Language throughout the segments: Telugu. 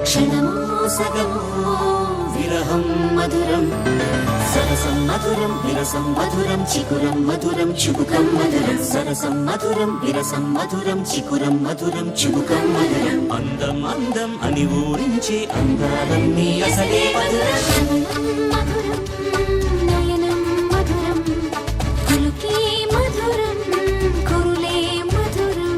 క్షణమో సగమో విరహం మధురం సరసం మధురం విరసం మధురం చికురం మధురం చుబుకం మధురం సరసం మధురం విరసం మధురం చికురం మధురం చుబుకం మధురం అందం అందం అని ఊరించే అందాలన్నీ అసలే మధురం మధురం నయనం మధురం కులుకే మధురం కురులే మధురం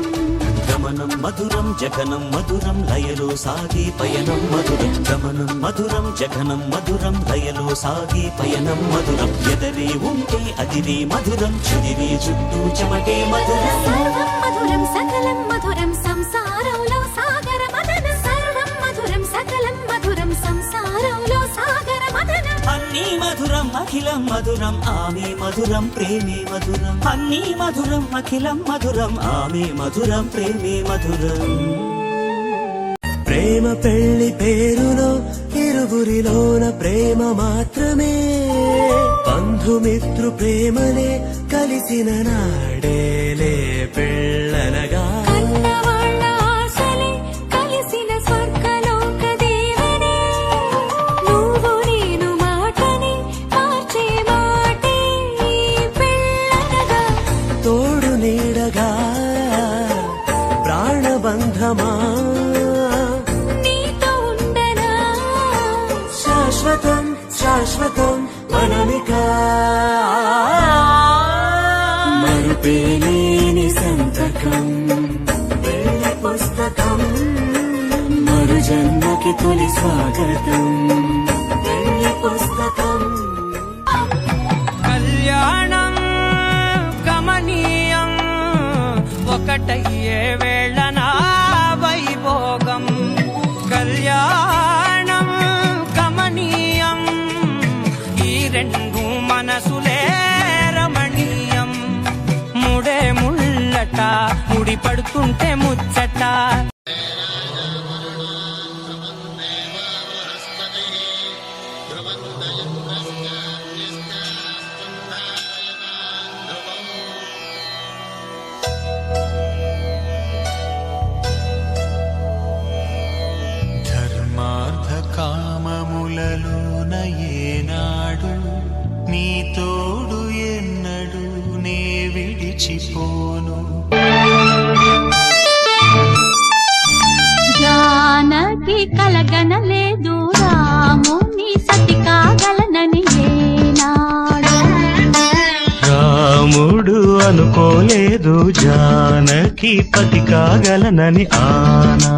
గమనం మధురం జగనం మధురం లయలో సాగే పయనం మధురం గమనం మధురం జగనం మధురం లయలో సాగే పయనం మధురం ఎదరే ఉంటే అదిరే మధురం చెదిరే చుట్టూ చెమటే మధురం సర్వం మధురం సకలం మధురం సంసారంలో సాగర మదనం సర్వం మధురం సకలం మధురం సంసారంలో సాగర మదనం అన్నీ మధురం అఖిలం మధురం ఆమె మధురం ప్రేమే మధురం అన్నీ మధురం అఖిలం మధురం ఆమె మధురం ప్రేమే మధురం ప్రేమ పెళ్లి పేరులో ఇరువురిలోన ప్రేమ మాత్రమే బంధుమిత్రు ప్రేమలే కలిసిన నాడేలే పెళ్ళనగా తోడు నీడగా ప్రాణబంధమా శాశ్వతం శాశ్వతం మనమిక మరుపేలేని సంతకం పెళ్లి పుస్తకం మరు జన్మకి తొలి స్వాగతం పెళ్లి పుస్తకం కళ్యాణం గమనీయం ఒకటయ్యే వేళ నా వైభోగం కళ్యాణం గమనీయం ఈ రెండు మనసులే రమణీయం ముడే ముళ్ళట ముడి పడుతుంటే ముచ్చట కామములలోన ఏనాడు నీ తోడు ఎన్నడు నే విడిచిపోను జానకి కలగనలేదు రాముని సతి కాగలనని ఏనాడు రాముడు అనుకోలేదు జానకి పతి కాగలనని ఆనా